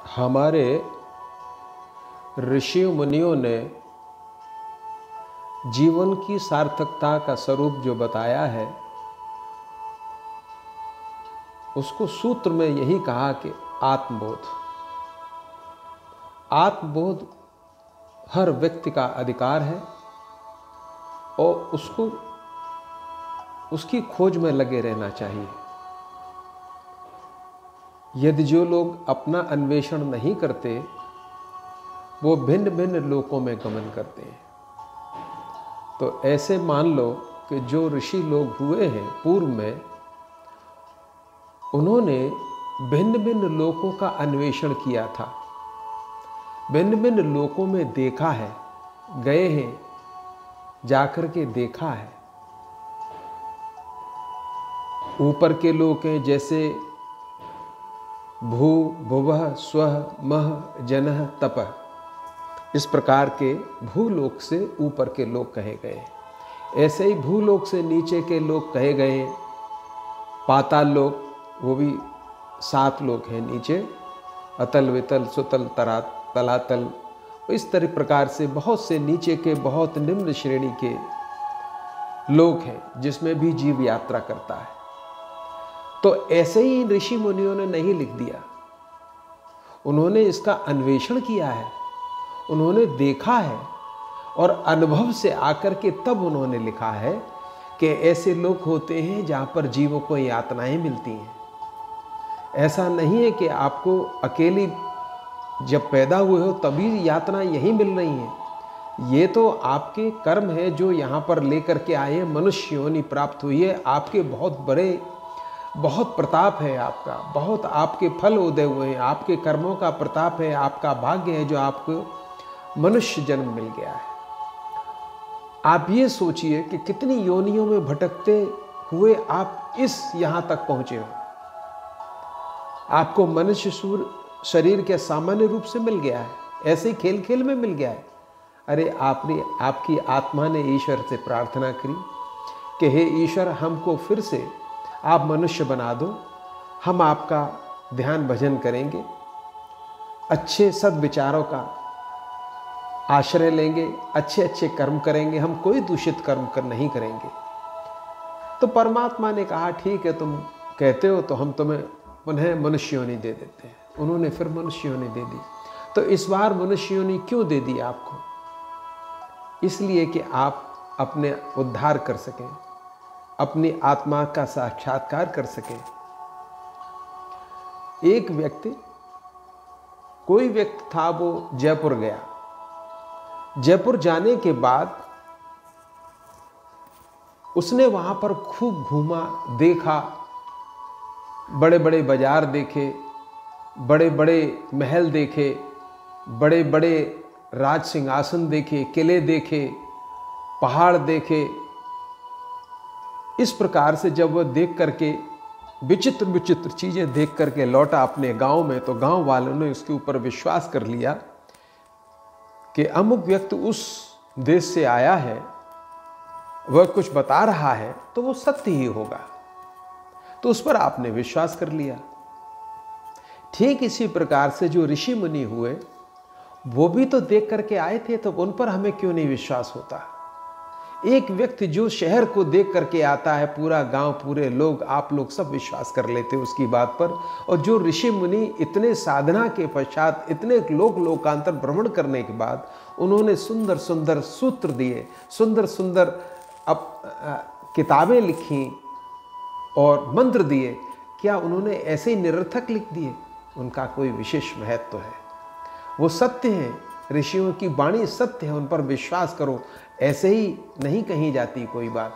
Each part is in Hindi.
हमारे ऋषि मुनियों ने जीवन की सार्थकता का स्वरूप जो बताया है, उसको सूत्र में यही कहा कि आत्मबोध। आत्मबोध हर व्यक्ति का अधिकार है और उसको उसकी खोज में लगे रहना चाहिए। यदि जो लोग अपना अन्वेषण नहीं करते, वो भिन्न भिन्न लोकों में गमन करते हैं। तो ऐसे मान लो कि जो ऋषि लोग हुए हैं पूर्व में, उन्होंने भिन्न भिन्न लोकों का अन्वेषण किया था, भिन्न भिन्न लोकों में देखा है, गए हैं, जाकर के देखा है। ऊपर के लोक हैं जैसे भू भुवः स्वः मह जनः तपः, इस प्रकार के भूलोक से ऊपर के लोक कहे गए। ऐसे ही भूलोक से नीचे के लोक कहे गए पाताल लोक, वो भी 7 लोक हैं नीचे, अतल वितल सुतल तलातल। इस तरह प्रकार से बहुत से नीचे के बहुत निम्न श्रेणी के लोक हैं जिसमें भी जीव यात्रा करता है। तो ऐसे ही ऋषि मुनियों ने नहीं लिख दिया, उन्होंने इसका अन्वेषण किया है, उन्होंने देखा है और अनुभव से आकर के तब उन्होंने लिखा है कि ऐसे लोग होते हैं जहां पर जीवों को यातनाएं मिलती हैं। ऐसा नहीं है कि आपको अकेली जब पैदा हुए हो तभी यातना यही मिल रही हैं। ये तो आपके कर्म है जो यहाँ पर लेकर के आए हैं, मनुष्य योनि प्राप्त हुई है। आपके बहुत प्रताप है आपका, बहुत आपके फल उदय हुए हैं, आपके कर्मों का प्रताप है, आपका भाग्य है जो आपको मनुष्य जन्म मिल गया है। आप ये सोचिए कि कितनी योनियों में भटकते हुए आप इस यहाँ तक पहुँचे हो। आपको मनुष्य शरीर के सामान्य रूप से मिल गया है, ऐसे ही खेल खेल में मिल गया है। अरे आपकी आत्मा ने ईश्वर से प्रार्थना करी कि हे ईश्वर, हमको फिर से आप मनुष्य बना दो, हम आपका ध्यान भजन करेंगे, अच्छे सद्विचारों का आश्रय लेंगे, अच्छे अच्छे कर्म करेंगे, हम कोई दूषित कर्म नहीं करेंगे। तो परमात्मा ने कहा ठीक है, तुम कहते हो तो हम तुम्हें पुनः मनुष्य योनि दे देते हैं। उन्होंने फिर मनुष्य योनि दे दी। तो इस बार मनुष्य योनि क्यों दे दी आपको? इसलिए कि आप अपने उद्धार कर सकें, अपनी आत्मा का साक्षात्कार कर सकें। कोई व्यक्ति था, वो जयपुर गया। जयपुर जाने के बाद उसने वहां पर खूब घूमा, देखा, बड़े बड़े बाजार देखे, बड़े बड़े महल देखे, बड़े बड़े राज सिंहासन देखे, किले देखे, पहाड़ देखे। इस प्रकार से जब वह देख करके विचित्र विचित्र चीजें देख करके लौटा अपने गांव में, तो गांव वालों ने उसके ऊपर विश्वास कर लिया कि अमुक व्यक्ति उस देश से आया है, वह कुछ बता रहा है तो वो सत्य ही होगा। तो उस पर आपने विश्वास कर लिया। ठीक इसी प्रकार से जो ऋषि मुनि हुए, वो भी तो देख करके आए थे, तो उन पर हमें क्यों नहीं विश्वास होता? एक व्यक्ति जो शहर को देख करके आता है, पूरा गांव, पूरे लोग, आप लोग सब विश्वास कर लेते उसकी बात पर। और जो ऋषि मुनि इतने साधना के पश्चात, इतने लोकांतर भ्रमण करने के बाद, उन्होंने सुंदर सुंदर सूत्र दिए, सुंदर सुंदर किताबें लिखी और मंत्र दिए, क्या उन्होंने ऐसे ही निरर्थक लिख दिए? उनका कोई विशेष महत्व है, वो सत्य है। ऋषियों की वाणी सत्य है, उन पर विश्वास करो। ऐसे ही नहीं कही जाती कोई बात,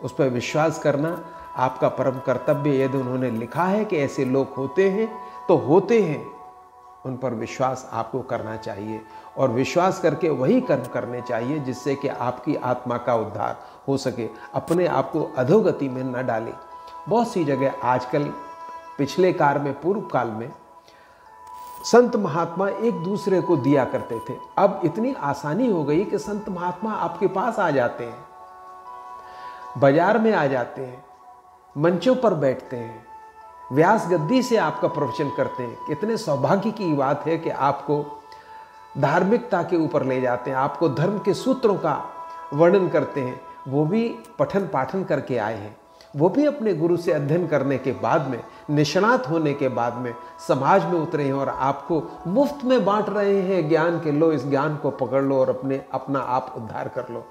उस पर विश्वास करना आपका परम कर्तव्य। यदि उन्होंने लिखा है कि ऐसे लोग होते हैं तो होते हैं, उन पर विश्वास आपको करना चाहिए और विश्वास करके वही कर्म करने चाहिए जिससे कि आपकी आत्मा का उद्धार हो सके। अपने आप को अधोगति में न डालें। बहुत सी जगह आजकल, पिछले काल में, पूर्व काल में संत महात्मा एक दूसरे को दिया करते थे। अब इतनी आसानी हो गई कि संत महात्मा आपके पास आ जाते हैं, बाजार में आ जाते हैं, मंचों पर बैठते हैं, व्यास गद्दी से आपका प्रवचन करते हैं। कितने सौभाग्य की बात है कि आपको धार्मिकता के ऊपर ले जाते हैं, आपको धर्म के सूत्रों का वर्णन करते हैं। वो भी पठन पाठन करके आए हैं, वो भी अपने गुरु से अध्ययन करने के बाद में, निष्णात होने के बाद में समाज में उतरे हैं और आपको मुफ्त में बांट रहे हैं ज्ञान के। लो, इस ज्ञान को पकड़ लो और अपना आप उद्धार कर लो।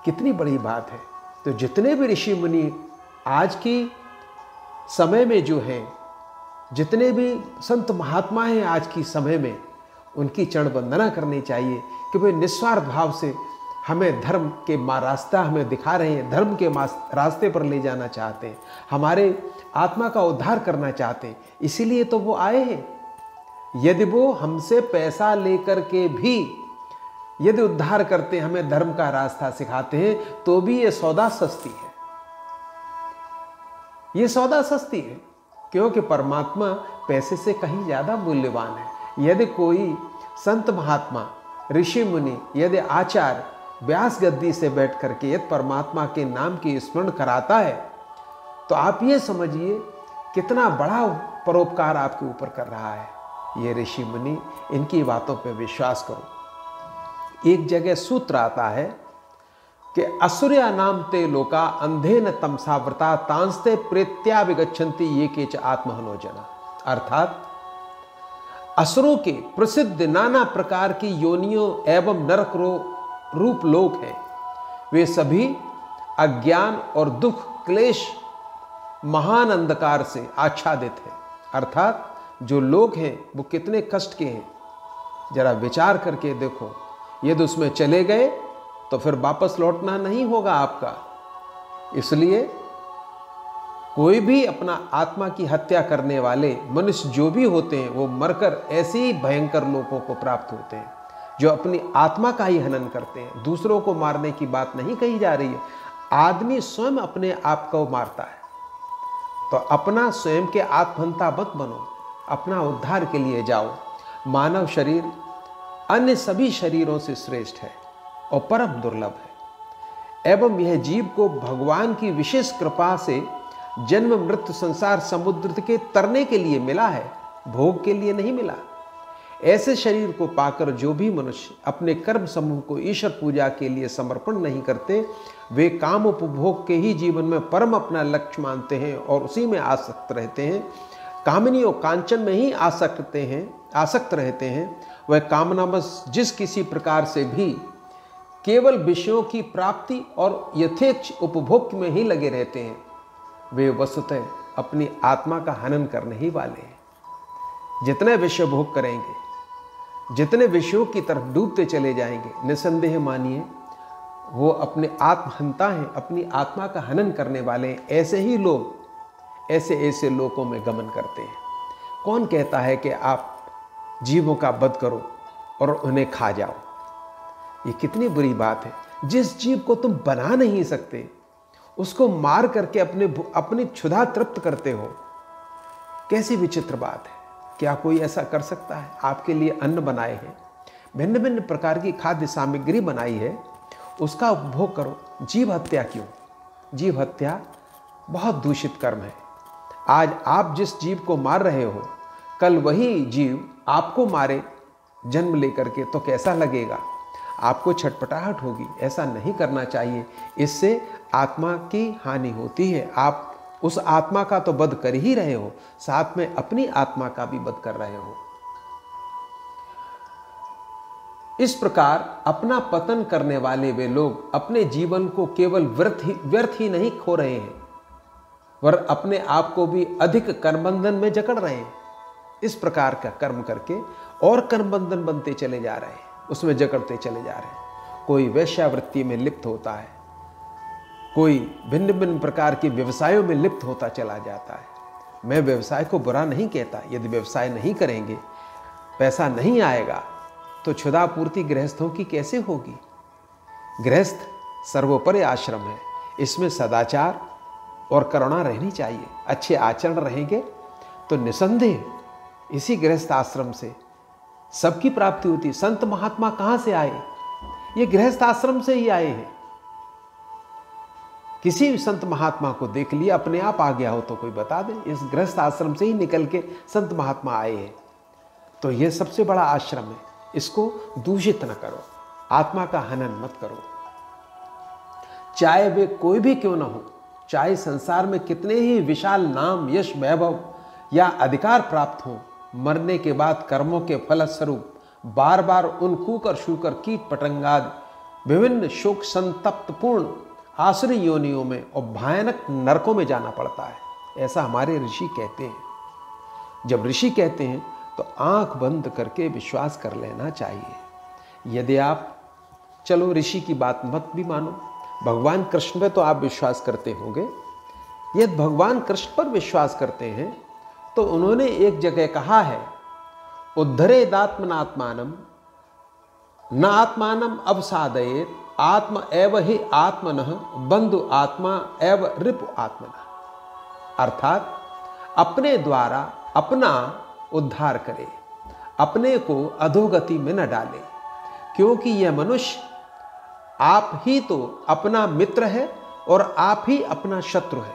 कितनी बड़ी बात है। तो जितने भी ऋषि मुनि आज की समय में जो हैं, जितने भी संत महात्मा हैं आज की समय में, उनकी चरण वंदना करनी चाहिए कि वे निस्वार्थ भाव से हमें धर्म के रास्ता हमें दिखा रहे हैं, धर्म के रास्ते पर ले जाना चाहते हैं, हमारे आत्मा का उद्धार करना चाहते हैं। इसीलिए तो वो आए हैं। यदि वो हमसे पैसा लेकर के भी यदि उद्धार करते, हमें धर्म का रास्ता सिखाते हैं, तो भी ये सौदा सस्ती है। ये सौदा सस्ती है, क्योंकि परमात्मा पैसे से कहीं ज्यादा मूल्यवान है। यदि कोई संत महात्मा, ऋषि मुनि, यदि आचार्य व्यास गद्दी से बैठ करके यदि परमात्मा के नाम की स्मरण कराता है, तो आप ये समझिए कितना बड़ा परोपकार आपके ऊपर कर रहा है ये ऋषि मुनि। इनकी बातों पे विश्वास करो। एक जगह सूत्र आता है कि असुर्या नाम ते लोका अंधेन तमसावृता तांस्ते प्रेत्या विगच्छन्ति ये केच आत्महनोजना। अर्थात असुरों के प्रसिद्ध नाना प्रकार की योनियों एवं नरक रूप लोक हैं, वे सभी अज्ञान और दुख क्लेश महान अंधकार से आच्छादित हैं। अर्थात जो लोग हैं वो कितने कष्ट के हैं, जरा विचार करके देखो। यदि उसमें चले गए तो फिर वापस लौटना नहीं होगा आपका। इसलिए कोई भी अपना आत्मा की हत्या करने वाले मनुष्य जो भी होते हैं, वो मरकर ऐसे ही भयंकर लोगों को प्राप्त होते हैं जो अपनी आत्मा का ही हनन करते हैं। दूसरों को मारने की बात नहीं कही जा रही है, आदमी स्वयं अपने आप को मारता है। तो अपना स्वयं के आत्महंता मत बनो, अपना उद्धार के लिए जाओ। मानव शरीर अन्य सभी शरीरों से श्रेष्ठ है और परम दुर्लभ है, एवं यह जीव को भगवान की विशेष कृपा से जन्म मृत्यु संसार समुद्र के तरने के लिए मिला है, भोग के लिए नहीं मिला। ऐसे शरीर को पाकर जो भी मनुष्य अपने कर्म समूह को ईश्वर पूजा के लिए समर्पण नहीं करते, वे काम उपभोग के ही जीवन में परम अपना लक्ष्य मानते हैं और उसी में आसक्त रहते हैं। कामनी और कांचन में ही आसक्त रहते हैं। वह कामनावश जिस किसी प्रकार से भी केवल विषयों की प्राप्ति और यथेच्छ उपभोग में ही लगे रहते हैं, वे वस्तुतः अपनी आत्मा का हनन करने ही वाले हैं। जितने विषय भोग करेंगे, जितने विषयों की तरफ डूबते चले जाएंगे, निसंदेह मानिए वो अपने आत्महंता हैं, अपनी आत्मा का हनन करने वाले हैं। ऐसे ही लोग ऐसे लोकों में गमन करते हैं। कौन कहता है कि आप जीवों का वध करो और उन्हें खा जाओ? ये कितनी बुरी बात है। जिस जीव को तुम बना नहीं सकते, उसको मार करके अपनी क्षुधा तृप्त करते हो, कैसी विचित्र बात है। क्या कोई ऐसा कर सकता है? आपके लिए अन्न बनाए हैं, भिन्न भिन्न प्रकार की खाद्य सामग्री बनाई है, उसका उपभोग करो। जीव हत्या क्यों? जीव हत्या बहुत दूषित कर्म है। आज आप जिस जीव को मार रहे हो, कल वही जीव आपको मारे जन्म लेकर के, तो कैसा लगेगा? आपको छटपटाहट होगी। ऐसा नहीं करना चाहिए, इससे आत्मा की हानि होती है। आप उस आत्मा का तो वध कर ही रहे हो, साथ में अपनी आत्मा का भी वध कर रहे हो। इस प्रकार अपना पतन करने वाले वे लोग अपने जीवन को केवल व्यर्थ ही नहीं खो रहे हैं, वर अपने आप को भी अधिक कर्मबंधन में जकड़ रहे हैं। इस प्रकार का कर्म करके और कर्मबंधन बनते चले जा रहे हैं, उसमें जकड़ते चले जा रहे हैं। कोई वेश्यावृत्ति में लिप्त होता है, कोई भिन्न भिन्न प्रकार के व्यवसायों में लिप्त होता चला जाता है। मैं व्यवसाय को बुरा नहीं कहता, यदि व्यवसाय नहीं करेंगे, पैसा नहीं आएगा, तो क्षुधापूर्ति गृहस्थों की कैसे होगी? गृहस्थ सर्वोपरि आश्रम है, इसमें सदाचार और करुणा रहनी चाहिए। अच्छे आचरण रहेंगे तो निसंदेह इसी गृहस्थ आश्रम से सबकी प्राप्ति होती। संत महात्मा कहाँ से आए? ये गृहस्थ आश्रम से ही आए हैं। किसी भी संत महात्मा को देख लिया, अपने आप आ गया हो तो कोई बता दे। इस गृहस्थ आश्रम से ही निकल के संत महात्मा आए हैं। तो ये सबसे बड़ा आश्रम है, इसको दूषित न करो, आत्मा का हनन मत करो। चाहे वे कोई भी क्यों ना हो, चाहे संसार में कितने ही विशाल नाम, यश, वैभव या अधिकार प्राप्त हो, मरने के बाद कर्मों के फलस्वरूप बार बार उन कूकर शूकर कीट पतंगादि विभिन्न शोक संतप्त पूर्ण आसुरी योनियों में और भयानक नरकों में जाना पड़ता है। ऐसा हमारे ऋषि कहते हैं। जब ऋषि कहते हैं तो आंख बंद करके विश्वास कर लेना चाहिए। यदि आप, चलो ऋषि की बात मत भी मानो, भगवान कृष्ण पे तो आप विश्वास करते होंगे। यदि भगवान कृष्ण पर विश्वास करते हैं तो उन्होंने एक जगह कहा है, उद्धरेदात्मनात्मानम न आत्मानम अवसादयेत आत्म एव ही आत्मनः बंधु आत्मा एव रिपु आत्मनः। अर्थात अपने द्वारा अपना उद्धार करे, अपने को अधोगति में न डाले, क्योंकि यह मनुष्य आप ही तो अपना मित्र है और आप ही अपना शत्रु है।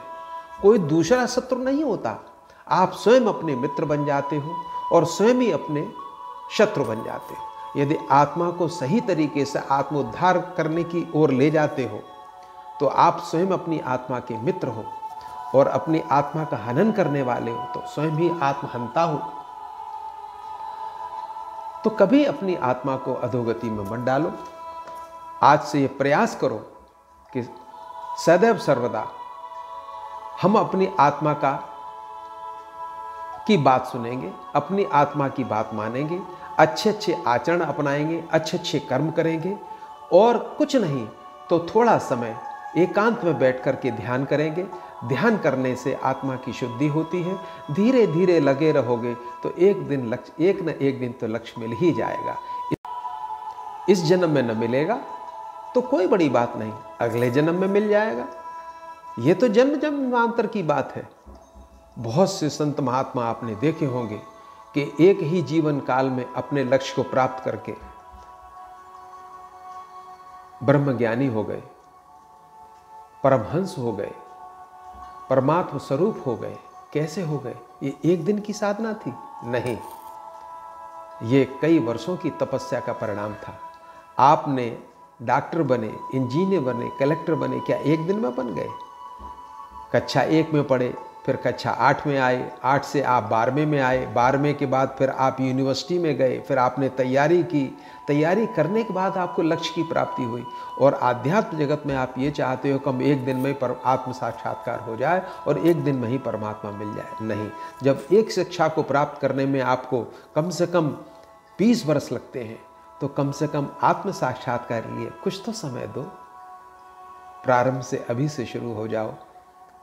कोई दूसरा शत्रु नहीं होता, आप स्वयं अपने मित्र बन जाते हो और स्वयं ही अपने शत्रु बन जाते हो। यदि आत्मा को सही तरीके से आत्मोद्धार करने की ओर ले जाते हो तो आप स्वयं अपनी आत्मा के मित्र हो, और अपनी आत्मा का हनन करने वाले हो तो स्वयं ही आत्महंता हो। तो कभी अपनी आत्मा को अधोगति में मत डालो। आज से ये प्रयास करो कि सदैव सर्वदा हम अपनी आत्मा की बात सुनेंगे, अपनी आत्मा की बात मानेंगे, अच्छे अच्छे आचरण अपनाएंगे, अच्छे अच्छे कर्म करेंगे, और कुछ नहीं तो थोड़ा समय एकांत में बैठ कर के ध्यान करेंगे। ध्यान करने से आत्मा की शुद्धि होती है। धीरे धीरे लगे रहोगे तो एक दिन लक्ष्य, एक न एक दिन तो लक्ष्य मिल ही जाएगा। इस जन्म में न मिलेगा तो कोई बड़ी बात नहीं, अगले जन्म में मिल जाएगा। ये तो जन्म जन्मांतर की बात है। बहुत से संत महात्मा आपने देखे होंगे कि एक ही जीवन काल में अपने लक्ष्य को प्राप्त करके ब्रह्मज्ञानी हो गए, परमहंस हो गए, परमात्म स्वरूप हो गए। कैसे हो गए? ये एक दिन की साधना थी? नहीं, ये कई वर्षों की तपस्या का परिणाम था। आपने डॉक्टर बने, इंजीनियर बने, कलेक्टर बने, क्या एक दिन में बन गए? कक्षा 1 में पढ़े, फिर कक्षा 8 में आए, 8 से आप 12वें में आए, 12वें के बाद फिर आप यूनिवर्सिटी में गए, फिर आपने तैयारी की, तैयारी करने के बाद आपको लक्ष्य की प्राप्ति हुई। और आध्यात्म जगत में आप ये चाहते हो कि हम एक दिन में आत्म साक्षात्कार हो जाए और एक दिन में ही परमात्मा मिल जाए। नहीं, जब एक शिक्षा को प्राप्त करने में आपको कम से कम 20 वर्ष लगते हैं तो कम से कम आत्म साक्षात्कार के लिए कुछ तो समय दो। प्रारंभ से अभी से शुरू हो जाओ।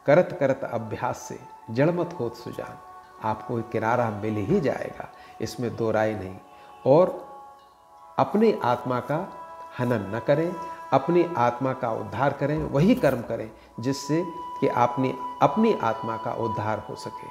करत करत अभ्यास से जड़मत होत सुजान, आपको किनारा मिल ही जाएगा, इसमें दो राय नहीं। और अपनी आत्मा का हनन न करें, अपनी आत्मा का उद्धार करें, वही कर्म करें जिससे कि अपनी आत्मा का उद्धार हो सके।